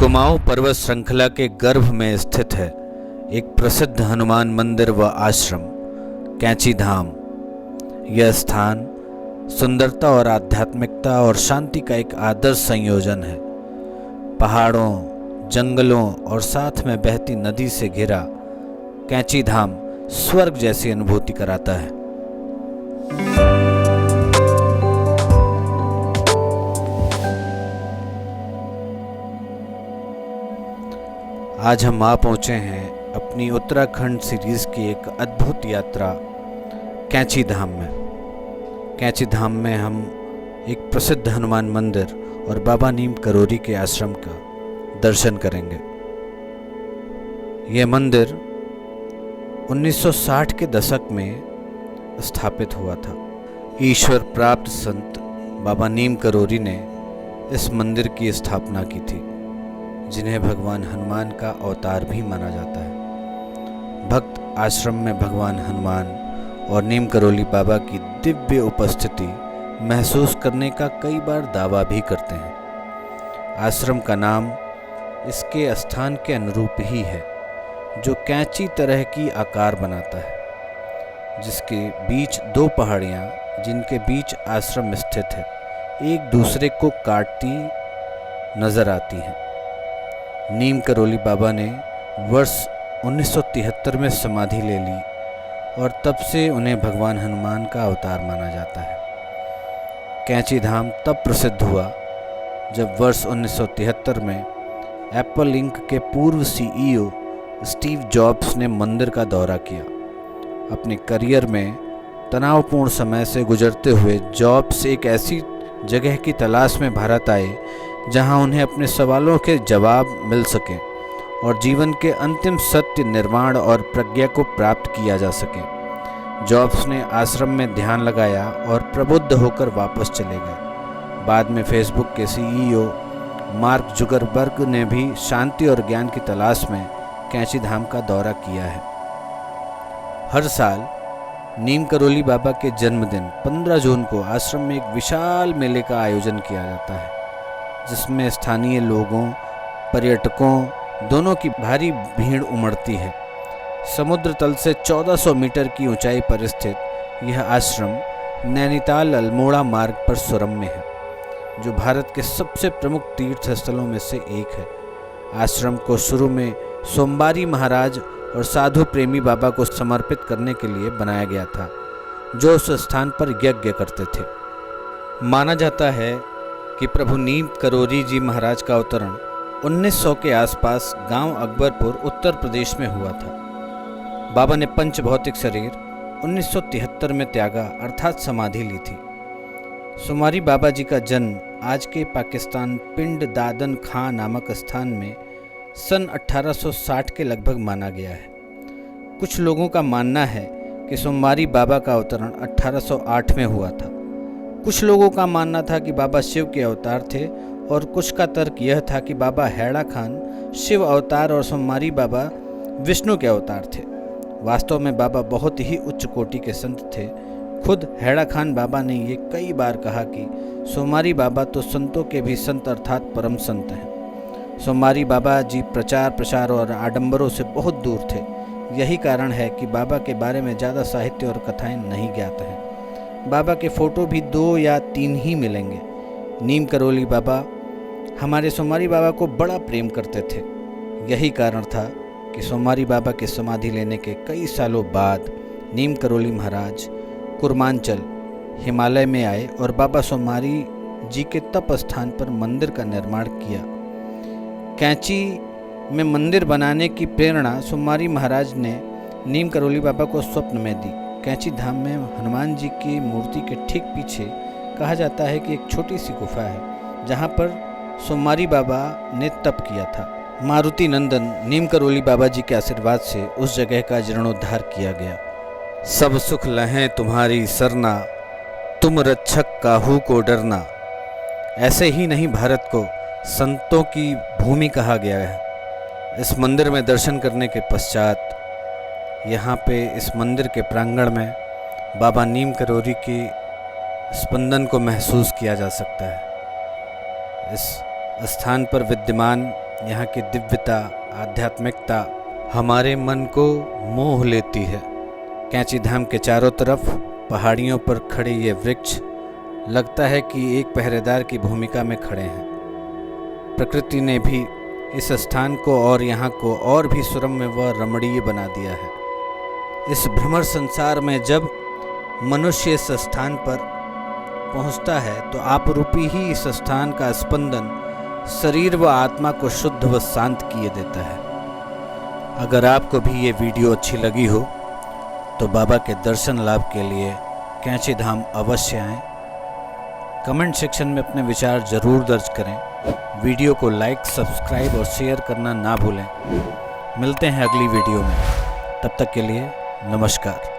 कुमाऊं पर्वत श्रृंखला के गर्भ में स्थित है एक प्रसिद्ध हनुमान मंदिर व आश्रम कैंची धाम। यह स्थान सुंदरता और आध्यात्मिकता और शांति का एक आदर्श संयोजन है। पहाड़ों, जंगलों और साथ में बहती नदी से घिरा कैंची धाम स्वर्ग जैसी अनुभूति कराता है। आज हम आ पहुँचे हैं अपनी उत्तराखंड सीरीज़ की एक अद्भुत यात्रा कैंची धाम में। कैंची धाम में हम एक प्रसिद्ध हनुमान मंदिर और बाबा नीम करोरी के आश्रम का दर्शन करेंगे। यह मंदिर 1960 के दशक में स्थापित हुआ था। ईश्वर प्राप्त संत बाबा नीम करोरी ने इस मंदिर की स्थापना की थी, जिन्हें भगवान हनुमान का अवतार भी माना जाता है। भक्त आश्रम में भगवान हनुमान और नीम करोली बाबा की दिव्य उपस्थिति महसूस करने का कई बार दावा भी करते हैं। आश्रम का नाम इसके स्थान के अनुरूप ही है, जो कैंची तरह की आकार बनाता है, जिसके बीच दो पहाड़ियाँ जिनके बीच आश्रम स्थित है एक दूसरे को काटती नजर आती हैं। नीम करोली बाबा ने वर्ष 1973 में समाधि ले ली और तब से उन्हें भगवान हनुमान का अवतार माना जाता है। कैंची धाम तब प्रसिद्ध हुआ जब वर्ष 1973 में एप्पल इंक के पूर्व सीईओ स्टीव जॉब्स ने मंदिर का दौरा किया। अपने करियर में तनावपूर्ण समय से गुजरते हुए जॉब्स एक ऐसी जगह की तलाश में भारत आए जहां उन्हें अपने सवालों के जवाब मिल सकें और जीवन के अंतिम सत्य, निर्वाण और प्रज्ञा को प्राप्त किया जा सके। जॉब्स ने आश्रम में ध्यान लगाया और प्रबुद्ध होकर वापस चले गए। बाद में फेसबुक के सीईओ मार्क जुकरबर्ग ने भी शांति और ज्ञान की तलाश में कैंची धाम का दौरा किया है। हर साल नीम करोली बाबा के जन्मदिन 15 जून को आश्रम में एक विशाल मेले का आयोजन किया जाता है, जिसमें स्थानीय लोगों, पर्यटकों दोनों की भारी भीड़ उमड़ती है। समुद्र तल से 1400 मीटर की ऊंचाई पर स्थित यह आश्रम नैनीताल अल्मोड़ा मार्ग पर सुरम्य है, जो भारत के सबसे प्रमुख तीर्थ स्थलों में से एक है। आश्रम को शुरू में सोमवारी महाराज और साधु प्रेमी बाबा को समर्पित करने के लिए बनाया गया था, जो उस स्थान पर यज्ञ करते थे। माना जाता है कि प्रभु नीम करोरी जी महाराज का अवतरण 1900 के आसपास गांव अकबरपुर उत्तर प्रदेश में हुआ था। बाबा ने पंच भौतिक शरीर 1973 में त्यागा, अर्थात समाधि ली थी। सुमारी बाबा जी का जन्म आज के पाकिस्तान पिंड दादन खां नामक स्थान में सन 1860 के लगभग माना गया है। कुछ लोगों का मानना है कि सोमवारी बाबा का अवतरण 1808 में हुआ था। कुछ लोगों का मानना था कि बाबा शिव के अवतार थे और कुछ का तर्क यह था कि बाबा हैड़ा खान शिव अवतार और सोमवारी बाबा विष्णु के अवतार थे। वास्तव में बाबा बहुत ही उच्च कोटि के संत थे। खुद हैड़ा खान बाबा ने ये कई बार कहा कि सोमवारी बाबा तो संतों के भी संत अर्थात परम संत हैं। सोमवारी बाबा जी प्रचार प्रसार और आडंबरों से बहुत दूर थे। यही कारण है कि बाबा के बारे में ज़्यादा साहित्य और कथाएं नहीं ज्ञात हैं। बाबा के फ़ोटो भी 2 या 3 ही मिलेंगे। नीम करोली बाबा हमारे सोमवारी बाबा को बड़ा प्रेम करते थे। यही कारण था कि सोमवारी बाबा के समाधि लेने के कई सालों बाद नीम करोली महाराज कुर्मांचल हिमालय में आए और बाबा सोमवारी जी के तप स्थान पर मंदिर का निर्माण किया। कैंची में मंदिर बनाने की प्रेरणा सोमवारी महाराज ने नीम करोली बाबा को स्वप्न में दी। कैंची धाम में हनुमान जी की मूर्ति के ठीक पीछे कहा जाता है कि एक छोटी सी गुफा है, जहाँ पर सोमवारी बाबा ने तप किया था। मारुति नंदन नीम करोली बाबा जी के आशीर्वाद से उस जगह का जीर्णोद्धार किया गया। सब सुख लहें तुम्हारी सरना, तुम रक्षक काहू को डरना। ऐसे ही नहीं भारत को संतों की भूमि कहा गया है। इस मंदिर में दर्शन करने के पश्चात यहाँ पे इस मंदिर के प्रांगण में बाबा नीम करोरी के स्पंदन को महसूस किया जा सकता है। इस स्थान पर विद्यमान यहाँ की दिव्यता, आध्यात्मिकता हमारे मन को मोह लेती है। कैंची धाम के चारों तरफ पहाड़ियों पर खड़े ये वृक्ष लगता है कि एक पहरेदार की भूमिका में खड़े हैं। प्रकृति ने भी इस स्थान को और यहाँ को और भी सुरम्य व रमणीय बना दिया है। इस भ्रमर संसार में जब मनुष्य इस स्थान पर पहुँचता है तो आपरूपी ही इस स्थान का स्पंदन शरीर व आत्मा को शुद्ध व शांत किए देता है। अगर आपको भी ये वीडियो अच्छी लगी हो तो बाबा के दर्शन लाभ के लिए कैंची धाम अवश्य आएं। कमेंट सेक्शन में अपने विचार ज़रूर दर्ज करें। वीडियो को लाइक, सब्सक्राइब और शेयर करना ना भूलें। मिलते हैं अगली वीडियो में, तब तक के लिए नमस्कार।